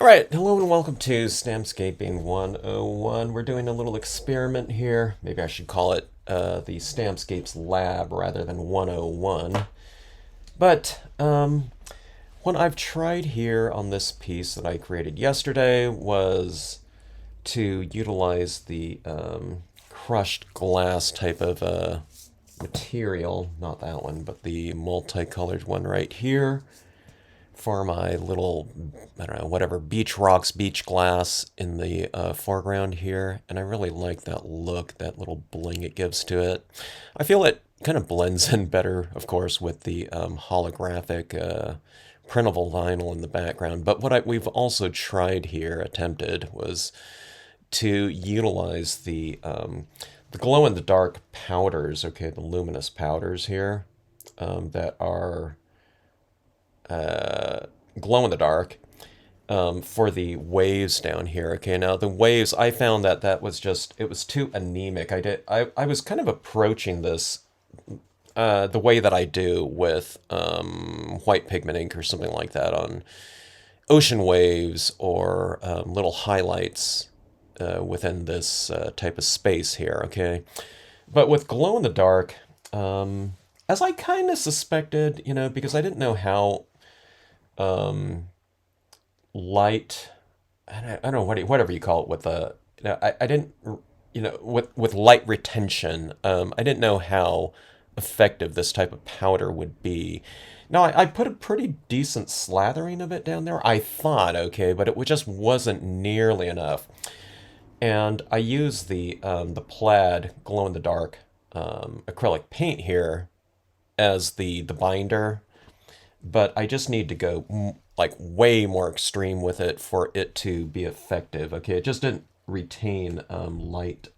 Alright, hello and welcome to Stampscaping 101. We're doing a little experiment here. Maybe I should call it the Stampscapes Lab rather than 101. But what I've tried here on this piece that I created yesterday was to utilize the crushed glass type of material, not that one, but the multicolored one right here for my little, I don't know, whatever, beach rocks, beach glass in the foreground here. And I really like that look, that little bling it gives to it. I feel it kind of blends in better, of course, with the holographic printable vinyl in the background. But what we've also tried here, attempted, was to utilize the glow-in-the-dark powders, okay, the luminous powders here that are glow in the dark for the waves down here. Okay, now the waves, I found that that was just, it was too anemic. I was kind of approaching this the way that I do with white pigment ink or something like that on ocean waves or little highlights within this type of space here. Okay, but with glow in the dark, as I kind of suspected, because I didn't know how light, I don't know whatever you call it with the, I didn't, with light retention, I didn't know how effective this type of powder would be. Now I put a pretty decent slathering of it down there, I thought, okay, but it just wasn't nearly enough. And I used the plaid glow in the dark acrylic paint here as the binder, but I just need to go like way more extreme with it for it to be effective. Okay, it just didn't retain light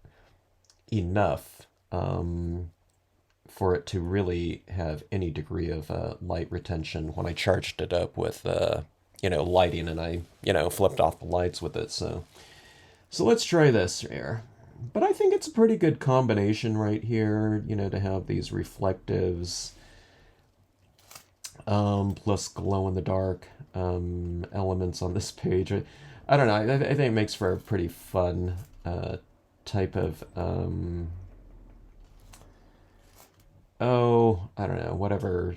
enough for it to really have any degree of light retention when I charged it up with lighting, and I flipped off the lights with it. So let's try this here. But I think it's a pretty good combination right here, to have these reflectives plus glow in the dark elements on this page. I don't know. I think it makes for a pretty fun type of I don't know, whatever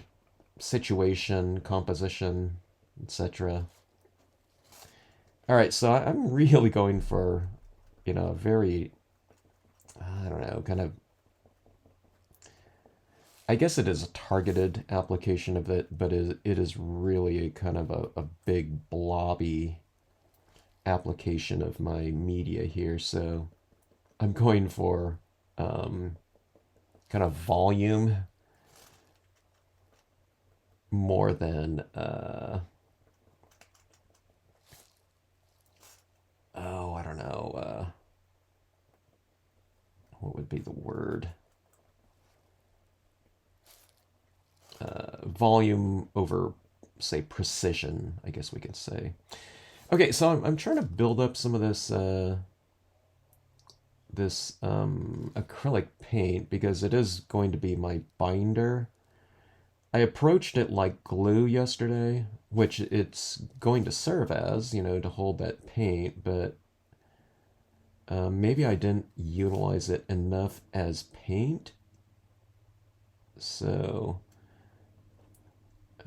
situation, composition, etc. All right, so I'm really going for a very, I don't know, kind of, I guess it is a targeted application of it, but it is really a kind of a big blobby application of my media here. So I'm going for kind of volume more than I don't know, what would be the word? Volume over, say, precision, I guess we can say. Okay, so I'm trying to build up some of this acrylic paint because it is going to be my binder. I approached it like glue yesterday, which it's going to serve as, to hold that paint, but maybe I didn't utilize it enough as paint. So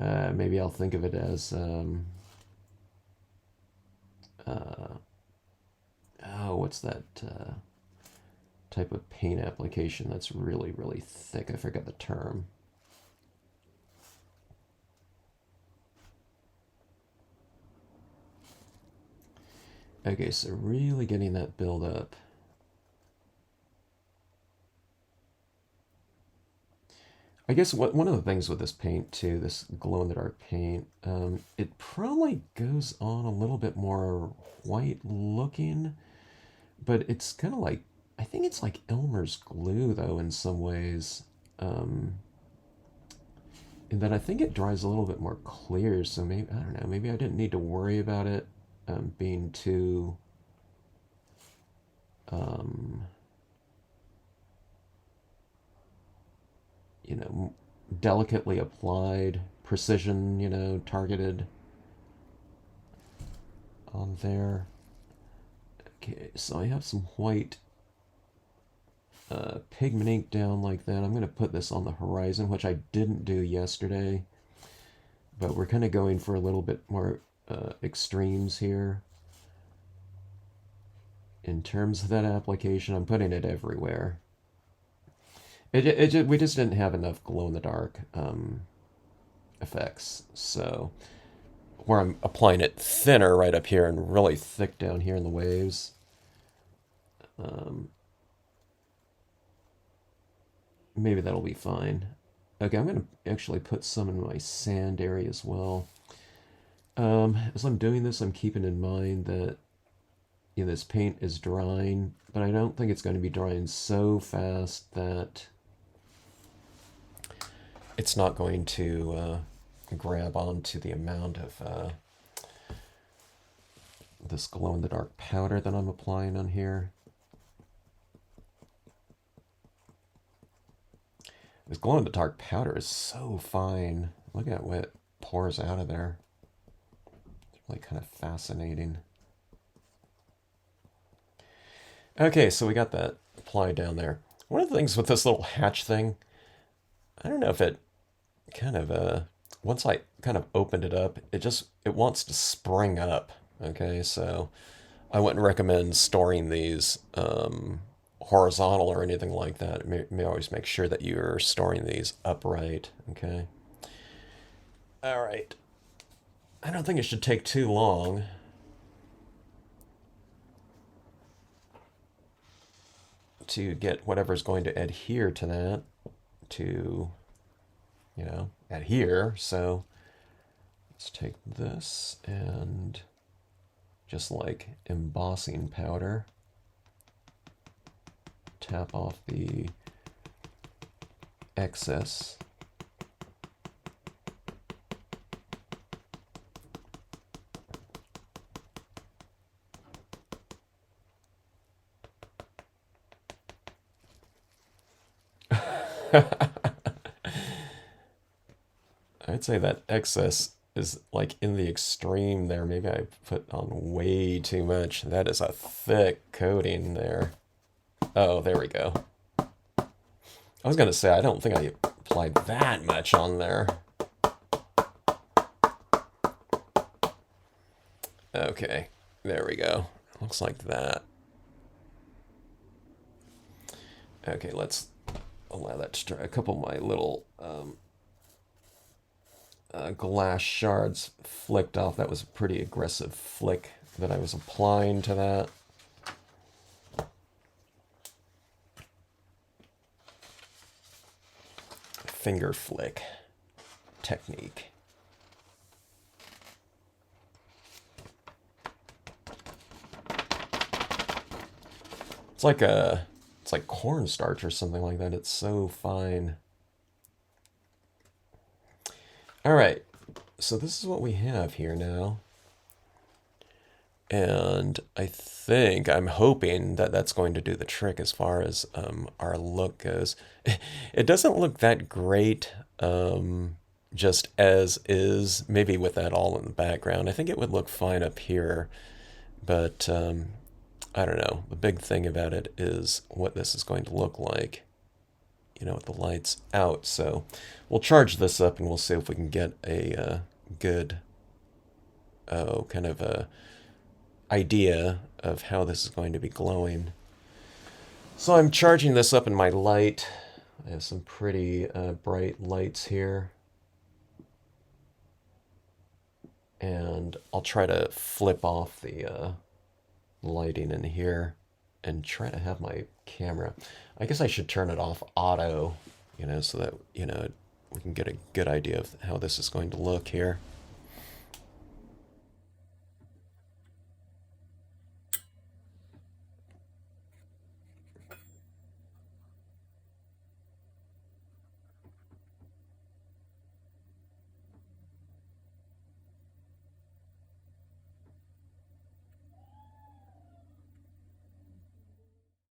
maybe I'll think of it as what's that type of paint application that's really, really thick? I forgot the term. Okay, so really getting that build up. I guess one of the things with this paint too, this glow-in-the-dark paint, it probably goes on a little bit more white looking, but it's kind of like, I think it's like Elmer's glue though in some ways, and then I think it dries a little bit more clear. So maybe, I don't know, maybe I didn't need to worry about it being too delicately applied, precision, targeted on there. Okay, so I have some white pigment ink down like that. I'm going to put this on the horizon, which I didn't do yesterday. But we're kind of going for a little bit more extremes here. In terms of that application, I'm putting it everywhere. We just didn't have enough glow-in-the-dark effects. So where I'm applying it thinner right up here and really thick down here in the waves. Maybe that'll be fine. Okay, I'm going to actually put some in my sand area as well. As I'm doing this, I'm keeping in mind that this paint is drying, but I don't think it's going to be drying so fast that it's not going to grab onto the amount of this glow-in-the-dark powder that I'm applying on here. This glow-in-the-dark powder is so fine. Look at what pours out of there. It's really kind of fascinating. Okay, so we got that applied down there. One of the things with this little hatch thing, I don't know if it kind of, once I kind of opened it up, it wants to spring up. Okay, so I wouldn't recommend storing these horizontal or anything like that. You may always make sure that you're storing these upright. Okay. All right. I don't think it should take too long. To get whatever's going to adhere to that to, adhere. So let's take this and just like embossing powder, tap off the excess. I'd say that excess is like in the extreme there. Maybe I put on way too much. That is a thick coating there. Oh, there we go. I was going to say, I don't think I applied that much on there. Okay, there we go. Looks like that. Okay, let's allow that to dry. A couple of my little glass shards flicked off. That was a pretty aggressive flick that I was applying to that. Finger flick technique. It's like cornstarch or something like that. It's so fine. All right, so this is what we have here now. And I'm hoping that that's going to do the trick as far as our look goes. It doesn't look that great just as is, maybe with that all in the background. I think it would look fine up here, but I don't know. The big thing about it is what this is going to look like, with the lights out. So we'll charge this up and we'll see if we can get a good kind of a idea of how this is going to be glowing. So I'm charging this up in my light. I have some pretty bright lights here. And I'll try to flip off the lighting in here and try to have my camera. I guess I should turn it off auto, so that, we can get a good idea of how this is going to look here.